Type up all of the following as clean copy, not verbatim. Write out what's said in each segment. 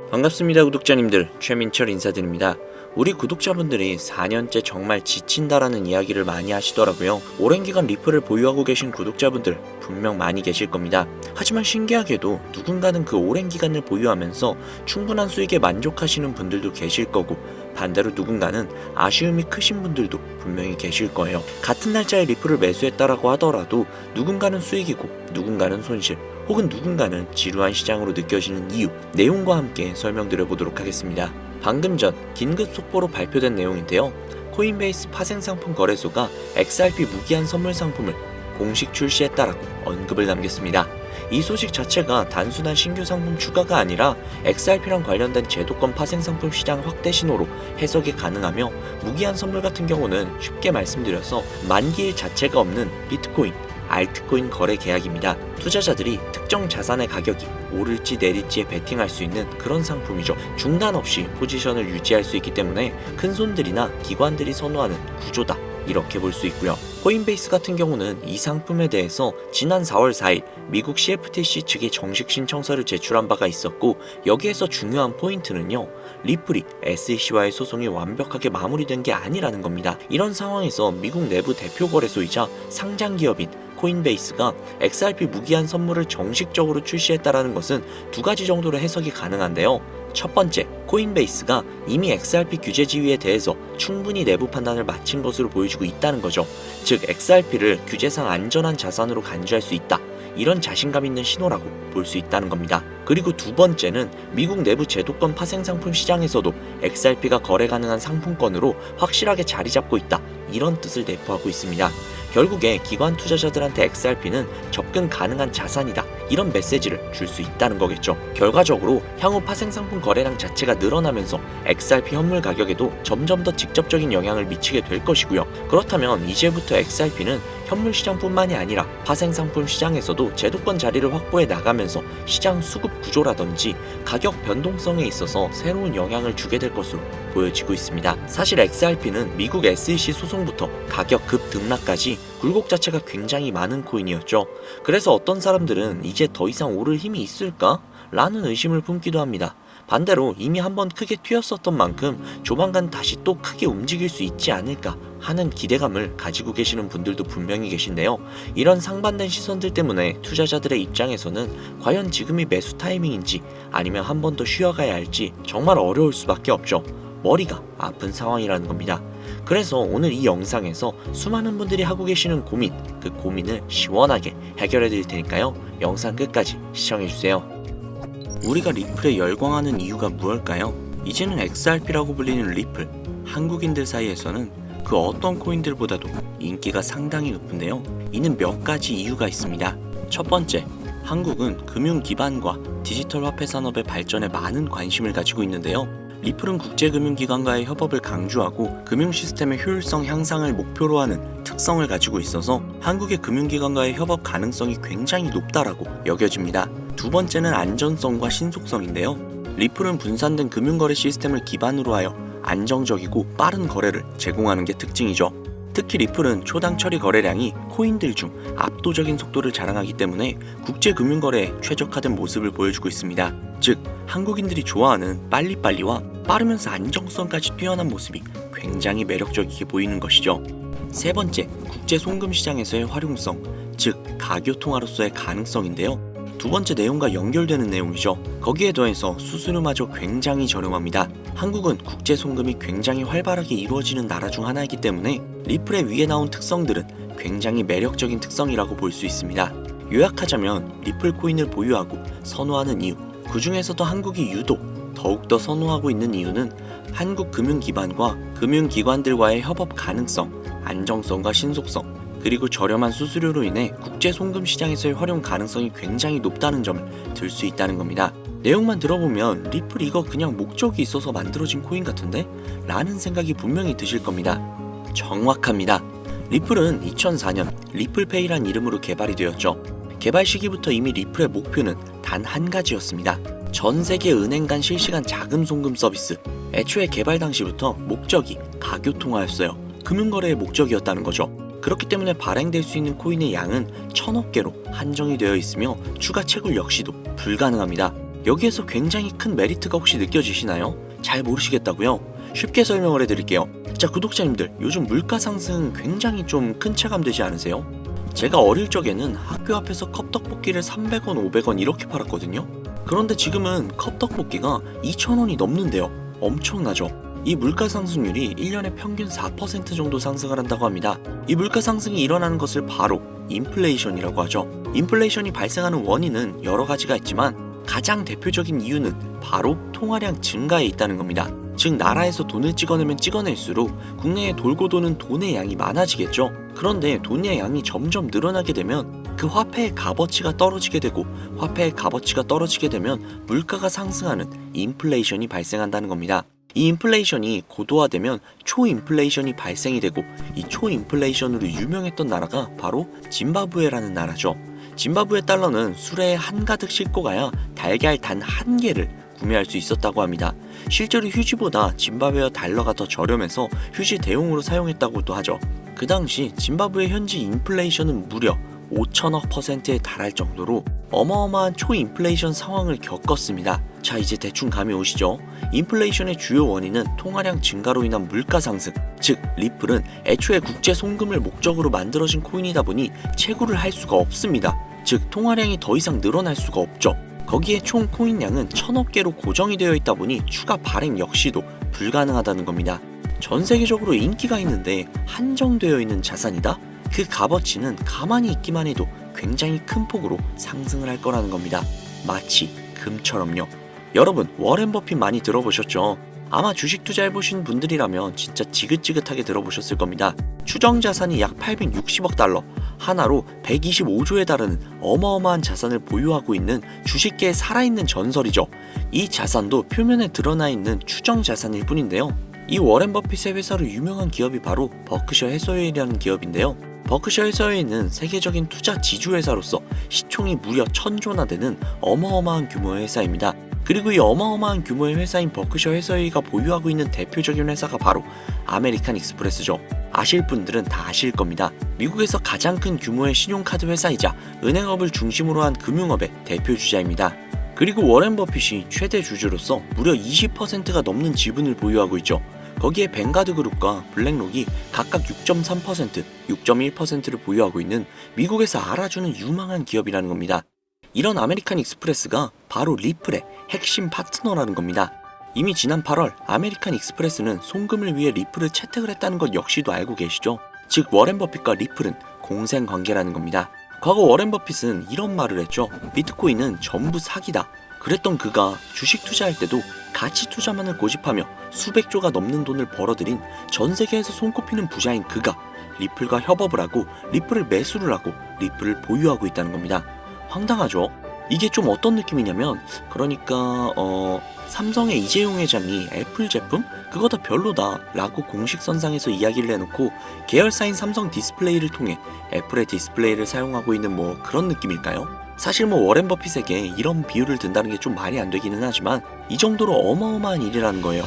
반갑습니다 구독자님들, 최민철 인사드립니다. 우리 구독자분들이 4년째 정말 지친다라는 이야기를 많이 하시더라고요. 오랜 기간 리플을 보유하고 계신 구독자분들 분명 많이 계실 겁니다. 하지만 신기하게도 누군가는 그 오랜 기간을 보유하면서 충분한 수익에 만족하시는 분들도 계실 거고, 반대로 누군가는 아쉬움이 크신 분들도 분명히 계실 거예요. 같은 날짜에 리플을 매수했다라고 하더라도 누군가는 수익이고 누군가는 손실, 혹은 누군가는 지루한 시장으로 느껴지는 이유, 내용과 함께 설명드려 보도록 하겠습니다. 방금 전 긴급 속보로 발표된 내용인데요. 코인베이스 파생상품 거래소가 XRP 무기한 선물 상품을 공식 출시했다라고 언급을 남겼습니다. 이 소식 자체가 단순한 신규 상품 추가가 아니라 XRP랑 관련된 제도권 파생상품 시장 확대 신호로 해석이 가능하며, 무기한 선물 같은 경우는 쉽게 말씀드려서 만기일 자체가 없는 비트코인, 알트코인 거래 계약입니다. 투자자들이 특정 자산의 가격이 오를지 내릴지에 베팅할 수 있는 그런 상품이죠. 중단 없이 포지션을 유지할 수 있기 때문에 큰손들이나 기관들이 선호하는 구조다, 이렇게 볼 수 있고요. 코인베이스 같은 경우는 이 상품에 대해서 지난 4월 4일 미국 CFTC 측에 정식 신청서를 제출한 바가 있었고, 여기에서 중요한 포인트는요, 리플이 SEC와의 소송이 완벽하게 마무리된 게 아니라는 겁니다. 이런 상황에서 미국 내부 대표 거래소이자 상장 기업인 코인베이스가 XRP 무기한 선물을 정식적으로 출시했다라는 것은 두 가지 정도로 해석이 가능한데요. 첫 번째, 코인베이스가 이미 XRP 규제 지위에 대해서 충분히 내부 판단을 마친 것으로 보여지고 있다는 거죠. 즉, XRP를 규제상 안전한 자산으로 간주할 수 있다, 이런 자신감 있는 신호라고 볼 수 있다는 겁니다. 그리고 두 번째는 미국 내부 제도권 파생상품 시장에서도 XRP가 거래 가능한 상품권으로 확실하게 자리 잡고 있다, 이런 뜻을 내포하고 있습니다. 결국에 기관 투자자들한테 XRP는 접근 가능한 자산이다, 이런 메시지를 줄 수 있다는 거겠죠. 결과적으로 향후 파생상품 거래량 자체가 늘어나면서 XRP 현물 가격에도 점점 더 직접적인 영향을 미치게 될 것이고요. 그렇다면 이제부터 XRP는 현물 시장뿐만이 아니라 파생상품 시장에서도 제도권 자리를 확보해 나가면서 시장 수급 구조라든지 가격 변동성에 있어서 새로운 영향을 주게 될 것으로 보여지고 있습니다. 사실 XRP는 미국 SEC 소송부터 가격 급등락까지 굴곡 자체가 굉장히 많은 코인이었죠. 그래서 어떤 사람들은 이제 더 이상 오를 힘이 있을까? 라는 의심을 품기도 합니다. 반대로 이미 한번 크게 튀었었던 만큼 조만간 다시 또 크게 움직일 수 있지 않을까 하는 기대감을 가지고 계시는 분들도 분명히 계신데요. 이런 상반된 시선들 때문에 투자자들의 입장에서는 과연 지금이 매수 타이밍인지 아니면 한 번 더 쉬어가야 할지 정말 어려울 수밖에 없죠. 머리가 아픈 상황이라는 겁니다. 그래서 오늘 이 영상에서 수많은 분들이 하고 계시는 고민, 그 고민을 시원하게 해결해 드릴 테니까요, 영상 끝까지 시청해 주세요. 우리가 리플에 열광하는 이유가 무엇일까요? 이제는 XRP라고 불리는 리플, 한국인들 사이에서는 그 어떤 코인들보다도 인기가 상당히 높은데요. 이는 몇 가지 이유가 있습니다. 첫 번째, 한국은 금융 기반과 디지털 화폐 산업의 발전에 많은 관심을 가지고 있는데요. 리플은 국제금융기관과의 협업을 강조하고 금융 시스템의 효율성 향상을 목표로 하는 특성을 가지고 있어서 한국의 금융기관과의 협업 가능성이 굉장히 높다라고 여겨집니다. 두 번째는 안전성과 신속성인데요. 리플은 분산된 금융거래 시스템을 기반으로 하여 안정적이고 빠른 거래를 제공하는 게 특징이죠. 특히 리플은 초당 처리 거래량이 코인들 중 압도적인 속도를 자랑하기 때문에 국제금융거래에 최적화된 모습을 보여주고 있습니다. 즉, 한국인들이 좋아하는 빨리빨리와 빠르면서 안정성까지 뛰어난 모습이 굉장히 매력적이게 보이는 것이죠. 세 번째, 국제 송금 시장에서의 활용성, 즉 가교통화로서의 가능성인데요. 두 번째 내용과 연결되는 내용이죠. 거기에 더해서 수수료마저 굉장히 저렴합니다. 한국은 국제 송금이 굉장히 활발하게 이루어지는 나라 중 하나이기 때문에 리플의 위에 나온 특성들은 굉장히 매력적인 특성이라고 볼 수 있습니다. 요약하자면 리플 코인을 보유하고 선호하는 이유, 그 중에서도 한국이 유독 더욱더 선호하고 있는 이유는 한국 금융기반과 금융기관들과의 협업 가능성, 안정성과 신속성, 그리고 저렴한 수수료로 인해 국제 송금 시장에서의 활용 가능성이 굉장히 높다는 점을 들 수 있다는 겁니다. 내용만 들어보면 리플 이거 그냥 목적이 있어서 만들어진 코인 같은데? 라는 생각이 분명히 드실 겁니다. 정확합니다. 리플은 2004년 리플페이란 이름으로 개발이 되었죠. 개발 시기부터 이미 리플의 목표는 단 한 가지였습니다. 전 세계 은행 간 실시간 자금 송금 서비스. 애초에 개발 당시부터 목적이 가교통화였어요. 금융거래의 목적이었다는 거죠. 그렇기 때문에 발행될 수 있는 코인의 양은 1000억 개로 한정이 되어 있으며 추가 채굴 역시도 불가능합니다. 여기에서 굉장히 큰 메리트가 혹시 느껴지시나요? 잘 모르시겠다고요? 쉽게 설명을 해드릴게요. 자, 구독자님들, 요즘 물가 상승 굉장히 좀 큰 체감되지 않으세요? 제가 어릴 적에는 학교 앞에서 컵떡볶이를 300원, 500원 이렇게 팔았거든요. 그런데 지금은 컵떡볶이가 2,000원이 넘는데요. 엄청나죠? 이 물가 상승률이 1년에 평균 4% 정도 상승을 한다고 합니다. 이 물가 상승이 일어나는 것을 바로 인플레이션이라고 하죠. 인플레이션이 발생하는 원인은 여러 가지가 있지만 가장 대표적인 이유는 바로 통화량 증가에 있다는 겁니다. 즉, 나라에서 돈을 찍어내면 찍어낼수록 국내에 돌고 도는 돈의 양이 많아지겠죠. 그런데 돈의 양이 점점 늘어나게 되면 그 화폐의 값어치가 떨어지게 되고, 화폐의 값어치가 떨어지게 되면 물가가 상승하는 인플레이션이 발생한다는 겁니다. 이 인플레이션이 고도화되면 초인플레이션이 발생이 되고, 이 초인플레이션으로 유명했던 나라가 바로 짐바브웨라는 나라죠. 짐바브웨 달러는 수레에 한가득 싣고 가야 달걀 단 한 개를 구매할 수 있었다고 합니다. 실제로 휴지보다 짐바브웨어 달러가 더 저렴해서 휴지 대용으로 사용했다고도 하죠. 그 당시 짐바브웨 현지 인플레이션은 무려 5천억 %에 달할 정도로 어마어마한 초인플레이션 상황을 겪었습니다. 자, 이제 대충 감이 오시죠? 인플레이션의 주요 원인은 통화량 증가로 인한 물가 상승, 즉 리플은 애초에 국제 송금을 목적으로 만들어진 코인이다 보니 채굴을 할 수가 없습니다. 즉 통화량이 더 이상 늘어날 수가 없죠. 거기에 총 코인량은 1000억 개로 고정이 되어 있다 보니 추가 발행 역시도 불가능하다는 겁니다. 전 세계적으로 인기가 있는데 한정되어 있는 자산이다? 그 값어치는 가만히 있기만 해도 굉장히 큰 폭으로 상승을 할 거라는 겁니다. 마치 금처럼요. 여러분, 워렌 버핏 많이 들어보셨죠? 아마 주식 투자해보신 분들이라면 진짜 지긋지긋하게 들어보셨을 겁니다. 추정 자산이 약 860억 달러, 하나로 125조에 달하는 어마어마한 자산을 보유하고 있는 주식계의 살아있는 전설이죠. 이 자산도 표면에 드러나 있는 추정 자산일 뿐인데요. 이 워렌 버핏의 회사로 유명한 기업이 바로 버크셔 해서웨이라는 기업인데요. 버크셔 해서웨이는 세계적인 투자 지주회사로서 시총이 무려 1000조나 되는 어마어마한 규모의 회사입니다. 그리고 이 어마어마한 규모의 회사인 버크셔 해서웨이가 보유하고 있는 대표적인 회사가 바로 아메리칸 익스프레스죠. 아실 분들은 다 아실 겁니다. 미국에서 가장 큰 규모의 신용카드 회사이자 은행업을 중심으로 한 금융업의 대표주자입니다. 그리고 워렌 버핏이 최대 주주로서 무려 20%가 넘는 지분을 보유하고 있죠. 거기에 뱅가드 그룹과 블랙록이 각각 6.3%, 6.1%를 보유하고 있는 미국에서 알아주는 유망한 기업이라는 겁니다. 이런 아메리칸 익스프레스가 바로 리플의 핵심 파트너라는 겁니다. 이미 지난 8월 아메리칸 익스프레스는 송금을 위해 리플을 채택을 했다는 것 역시도 알고 계시죠? 즉 워렌 버핏과 리플은 공생 관계라는 겁니다. 과거 워렌 버핏은 이런 말을 했죠. 비트코인은 전부 사기다. 그랬던 그가 주식 투자할 때도 가치 투자만을 고집하며 수백조가 넘는 돈을 벌어들인 전 세계에서 손꼽히는 부자인 그가 리플과 협업을 하고 리플을 매수를 하고 리플을 보유하고 있다는 겁니다. 황당하죠? 이게 좀 어떤 느낌이냐면, 그러니까 삼성의 이재용 회장이 애플 제품? 그거 다 별로다 라고 공식 선상에서 이야기를 해놓고 계열사인 삼성 디스플레이를 통해 애플의 디스플레이를 사용하고 있는 뭐 그런 느낌일까요? 사실 뭐 워렌 버핏에게 이런 비유를 든다는 게 좀 말이 안 되기는 하지만 이 정도로 어마어마한 일이라는 거예요.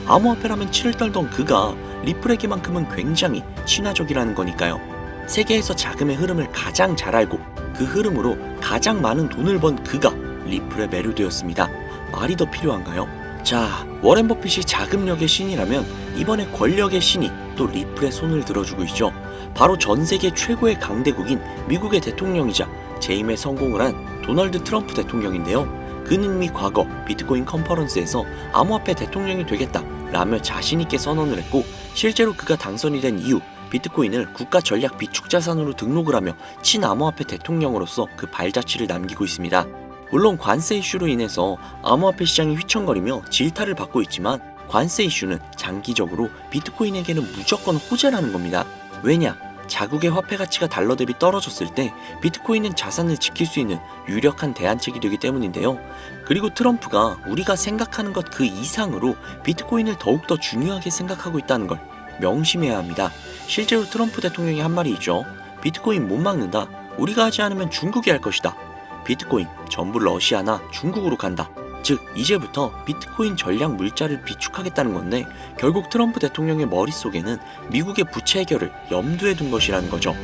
암호화폐라면 치를 떨던 그가 리플에게만큼은 굉장히 친화적이라는 거니까요. 세계에서 자금의 흐름을 가장 잘 알고 그 흐름으로 가장 많은 돈을 번 그가 리플에 매료되었습니다. 말이 더 필요한가요? 자, 워렌 버핏이 자금력의 신이라면 이번에 권력의 신이 또 리플의 손을 들어주고 있죠. 바로 전 세계 최고의 강대국인 미국의 대통령이자 재임에 성공을 한 도널드 트럼프 대통령인데요. 그는 이미 과거 비트코인 컨퍼런스에서 암호화폐 대통령이 되겠다 라며 자신있게 선언을 했고, 실제로 그가 당선이 된 이후 비트코인을 국가 전략 비축 자산으로 등록을 하며 친암호화폐 대통령으로서 그 발자취를 남기고 있습니다. 물론 관세 이슈로 인해서 암호화폐 시장이 휘청거리며 질타를 받고 있지만 관세 이슈는 장기적으로 비트코인에게는 무조건 호재라는 겁니다. 왜냐? 자국의 화폐 가치가 달러 대비 떨어졌을 때 비트코인은 자산을 지킬 수 있는 유력한 대안책이 되기 때문인데요. 그리고 트럼프가 우리가 생각하는 것 그 이상으로 비트코인을 더욱더 중요하게 생각하고 있다는 걸 명심해야 합니다. 실제로 트럼프 대통령이 한 말이 있죠. 비트코인 못 막는다. 우리가 하지 않으면 중국이 할 것이다. 비트코인 전부 러시아나 중국으로 간다. 즉 이제부터 비트코인 전략 물자를 비축하겠다는 건데 결국 트럼프 대통령의 머릿속에는 미국의 부채 해결을 염두에 둔 것이라는 거죠.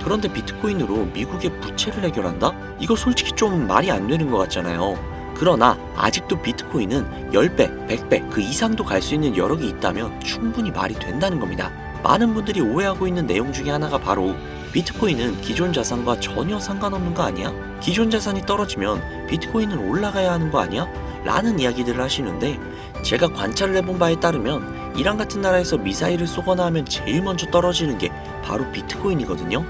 그런데 비트코인으로 미국의 부채를 해결한다? 이거 솔직히 좀 말이 안 되는 것 같잖아요. 그러나 아직도 비트코인은 10배, 100배 그 이상도 갈 수 있는 여력이 있다면 충분히 말이 된다는 겁니다. 많은 분들이 오해하고 있는 내용 중에 하나가 바로 비트코인은 기존 자산과 전혀 상관없는 거 아니야? 기존 자산이 떨어지면 비트코인은 올라가야 하는 거 아니야? 라는 이야기들을 하시는데 제가 관찰을 해본 바에 따르면 이란 같은 나라에서 미사일을 쏘거나 하면 제일 먼저 떨어지는 게 바로 비트코인이거든요.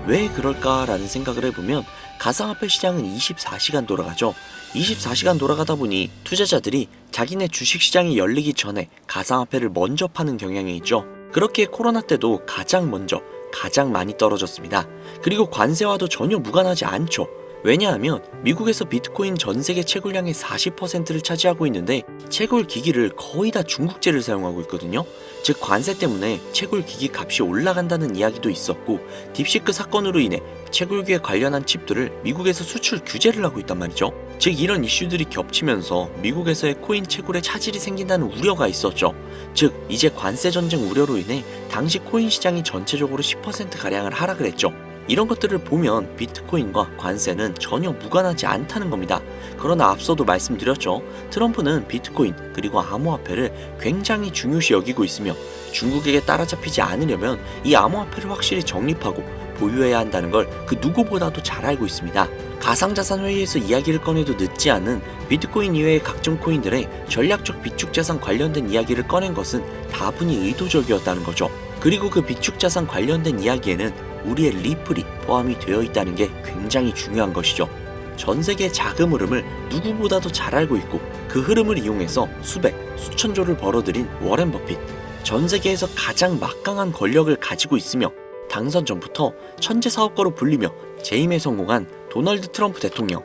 왜 그럴까라는 생각을 해보면 가상화폐 시장은 24시간 돌아가죠. 24시간 돌아가다 보니 투자자들이 자기네 주식시장이 열리기 전에 가상화폐를 먼저 파는 경향이 있죠. 그렇게 코로나 때도 가장 먼저 가장 많이 떨어졌습니다. 그리고 관세와도 전혀 무관하지 않죠. 왜냐하면 미국에서 비트코인 전 세계 채굴량의 40%를 차지하고 있는데 채굴 기기를 거의 다 중국제를 사용하고 있거든요. 즉 관세 때문에 채굴 기기 값이 올라간다는 이야기도 있었고 딥시크 사건으로 인해 채굴기에 관련한 칩들을 미국에서 수출 규제를 하고 있단 말이죠. 즉 이런 이슈들이 겹치면서 미국에서의 코인 채굴에 차질이 생긴다는 우려가 있었죠. 즉 이제 관세 전쟁 우려로 인해 당시 코인 시장이 전체적으로 10%가량을 하락을 했죠. 이런 것들을 보면 비트코인과 관세는 전혀 무관하지 않다는 겁니다. 그러나 앞서도 말씀드렸죠. 트럼프는 비트코인 그리고 암호화폐를 굉장히 중요시 여기고 있으며 중국에게 따라잡히지 않으려면 이 암호화폐를 확실히 정립하고 보유해야 한다는 걸 그 누구보다도 잘 알고 있습니다. 가상자산 회의에서 이야기를 꺼내도 늦지 않은 비트코인 이외의 각종 코인들의 전략적 비축자산 관련된 이야기를 꺼낸 것은 다분히 의도적이었다는 거죠. 그리고 그 비축자산 관련된 이야기에는 우리의 리플이 포함이 되어 있다는 게 굉장히 중요한 것이죠. 전 세계의 자금 흐름을 누구보다도 잘 알고 있고 그 흐름을 이용해서 수백, 수천조를 벌어들인 워렌 버핏. 전 세계에서 가장 막강한 권력을 가지고 있으며 당선 전부터 천재 사업가로 불리며 재임에 성공한 도널드 트럼프 대통령.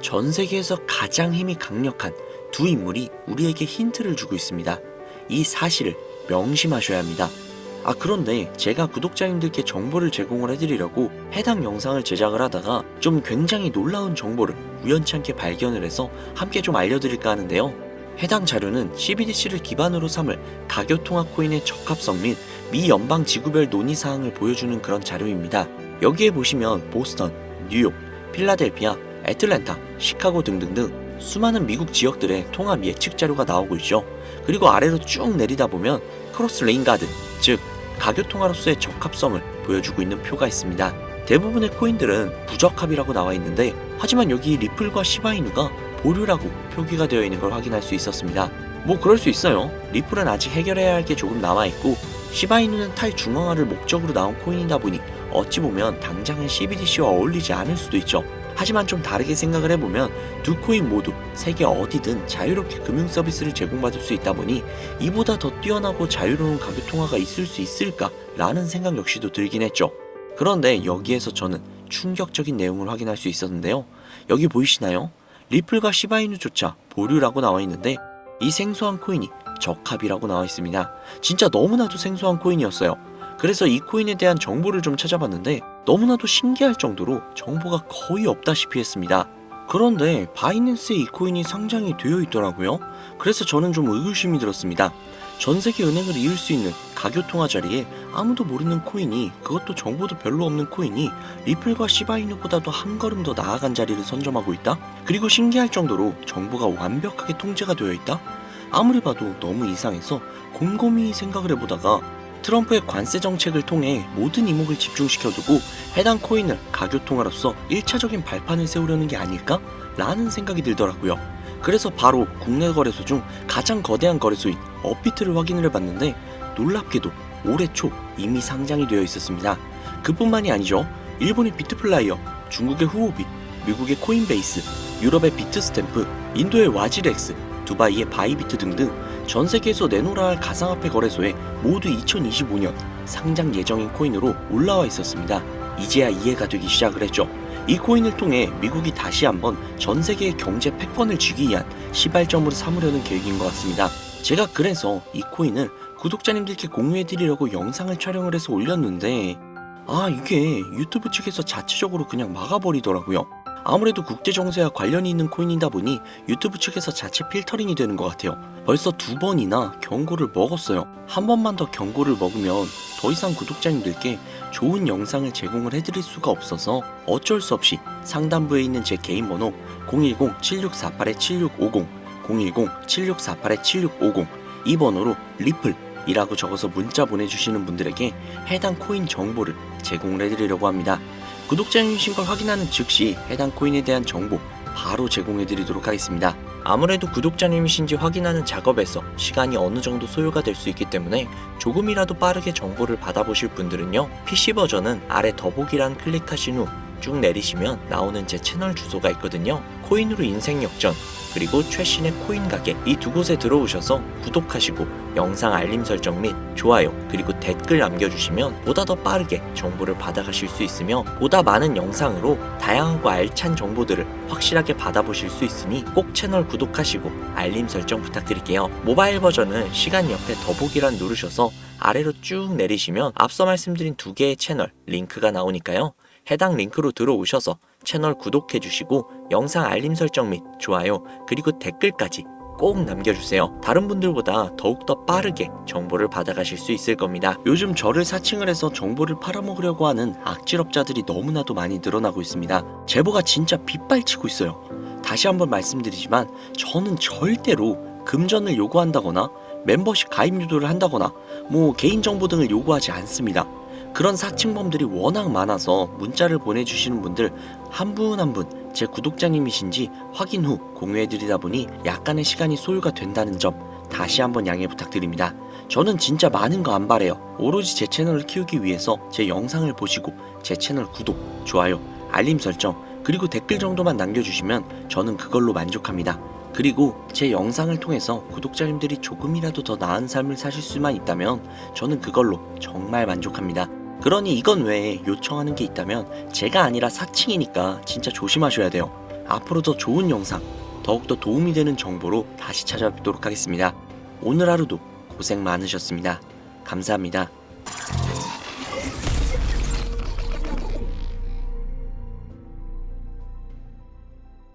전 세계에서 가장 힘이 강력한 두 인물이 우리에게 힌트를 주고 있습니다. 이 사실을 명심하셔야 합니다. 그런데 제가 구독자님들께 정보를 제공을 해드리려고 해당 영상을 제작을 하다가 좀 굉장히 놀라운 정보를 우연찮게 발견을 해서 함께 좀 알려드릴까 하는데요. 해당 자료는 CBDC를 기반으로 삼을 가교통화 코인의 적합성 및 미 연방 지구별 논의사항을 보여주는 그런 자료입니다. 여기에 보시면 보스턴, 뉴욕, 필라델피아, 애틀랜타, 시카고 등등등 수많은 미국 지역들의 통합 예측 자료가 나오고 있죠. 그리고 아래로 쭉 내리다 보면 크로스 레인가드, 즉 가교통화로서의 적합성을 보여주고 있는 표가 있습니다. 대부분의 코인들은 부적합이라고 나와 있는데 하지만 여기 리플과 시바이누가 보류라고 표기가 되어 있는 걸 확인할 수 있었습니다. 뭐 그럴 수 있어요. 리플은 아직 해결해야 할 게 조금 남아있고 시바이누는 탈중앙화를 목적으로 나온 코인이다 보니 어찌 보면 당장은 CBDC와 어울리지 않을 수도 있죠. 하지만 좀 다르게 생각을 해보면 두 코인 모두 세계 어디든 자유롭게 금융 서비스를 제공받을 수 있다 보니 이보다 더 뛰어나고 자유로운 가교통화가 있을 수 있을까 라는 생각 역시도 들긴 했죠. 그런데 여기에서 저는 충격적인 내용을 확인할 수 있었는데요. 여기 보이시나요? 리플과 시바이누조차 보류라고 나와 있는데 이 생소한 코인이 적합이라고 나와 있습니다. 진짜 너무나도 생소한 코인이었어요. 그래서 이 코인에 대한 정보를 좀 찾아봤는데 너무나도 신기할 정도로 정보가 거의 없다시피 했습니다. 그런데 바이낸스에 이 코인이 상장이 되어 있더라고요. 그래서 저는 좀 의구심이 들었습니다. 전 세계 은행을 이을 수 있는 가교통화 자리에 아무도 모르는 코인이, 그것도 정보도 별로 없는 코인이 리플과 시바이누보다도 한 걸음 더 나아간 자리를 선점하고 있다? 그리고 신기할 정도로 정보가 완벽하게 통제가 되어 있다? 아무리 봐도 너무 이상해서 곰곰이 생각을 해보다가 트럼프의 관세 정책을 통해 모든 이목을 집중시켜두고 해당 코인을 가교통화로서 1차적인 발판을 세우려는 게 아닐까? 라는 생각이 들더라고요. 그래서 바로 국내 거래소 중 가장 거대한 거래소인 업비트를 확인을 해봤는데 놀랍게도 올해 초 이미 상장이 되어 있었습니다. 그뿐만이 아니죠. 일본의 비트플라이어, 중국의 후오비, 미국의 코인베이스, 유럽의 비트스탬프, 인도의 와지렉스, 두바이의 바이비트 등등 전 세계에서 내놓으라 할 가상화폐 거래소에 모두 2025년 상장 예정인 코인으로 올라와 있었습니다. 이제야 이해가 되기 시작을 했죠. 이 코인을 통해 미국이 다시 한번 전 세계의 경제 패권을 쥐기 위한 시발점으로 삼으려는 계획인 것 같습니다. 제가 그래서 이 코인을 구독자님들께 공유해드리려고 영상을 촬영을 해서 올렸는데 이게 유튜브 측에서 자체적으로 그냥 막아버리더라고요. 아무래도 국제정세와 관련이 있는 코인이다 보니 유튜브 측에서 자체 필터링이 되는 것 같아요. 벌써 2번이나 경고를 먹었어요. 한 번만 더 경고를 먹으면 더 이상 구독자님들께 좋은 영상을 제공을 해드릴 수가 없어서 어쩔 수 없이 상단부에 있는 제 개인 번호 010-7648-7650 010-7648-7650 이 번호로 리플이라고 적어서 문자 보내주시는 분들에게 해당 코인 정보를 제공을 해드리려고 합니다. 구독자님이신 걸 확인하는 즉시 해당 코인에 대한 정보 바로 제공해드리도록 하겠습니다. 아무래도 구독자님이신지 확인하는 작업에서 시간이 어느 정도 소요가 될 수 있기 때문에 조금이라도 빠르게 정보를 받아보실 분들은요, PC 버전은 아래 더보기란 클릭하신 후 쭉 내리시면 나오는 제 채널 주소가 있거든요. 코인으로 인생 역전 그리고 최신의 코인 가게 이 두 곳에 들어오셔서 구독하시고 영상 알림 설정 및 좋아요 그리고 댓글 남겨주시면 보다 더 빠르게 정보를 받아가실 수 있으며 보다 많은 영상으로 다양하고 알찬 정보들을 확실하게 받아보실 수 있으니 꼭 채널 구독하시고 알림 설정 부탁드릴게요. 모바일 버전은 시간 옆에 더보기란 누르셔서 아래로 쭉 내리시면 앞서 말씀드린 두 개의 채널 링크가 나오니까요. 해당 링크로 들어오셔서 채널 구독해주시고 영상 알림 설정 및 좋아요 그리고 댓글까지 꼭 남겨주세요. 다른 분들보다 더욱더 빠르게 정보를 받아가실 수 있을 겁니다. 요즘 저를 사칭을 해서 정보를 팔아먹으려고 하는 악질업자들이 너무나도 많이 늘어나고 있습니다. 제보가 진짜 빗발치고 있어요. 다시 한번 말씀드리지만 저는 절대로 금전을 요구한다거나 멤버십 가입 유도를 한다거나 개인정보 등을 요구하지 않습니다. 그런 사칭범들이 워낙 많아서 문자를 보내주시는 분들 한 분 한 분 제 구독자님이신지 확인 후 공유해드리다 보니 약간의 시간이 소요가 된다는 점 다시 한번 양해 부탁드립니다. 저는 진짜 많은 거 안 바래요. 오로지 제 채널을 키우기 위해서 제 영상을 보시고 제 채널 구독, 좋아요, 알림 설정 그리고 댓글 정도만 남겨주시면 저는 그걸로 만족합니다. 그리고 제 영상을 통해서 구독자님들이 조금이라도 더 나은 삶을 사실 수만 있다면 저는 그걸로 정말 만족합니다. 그러니 이건 외에 요청하는 게 있다면 제가 아니라 사칭이니까 진짜 조심하셔야 돼요. 앞으로 더 좋은 영상, 더욱더 도움이 되는 정보로 다시 찾아뵙도록 하겠습니다. 오늘 하루도 고생 많으셨습니다. 감사합니다.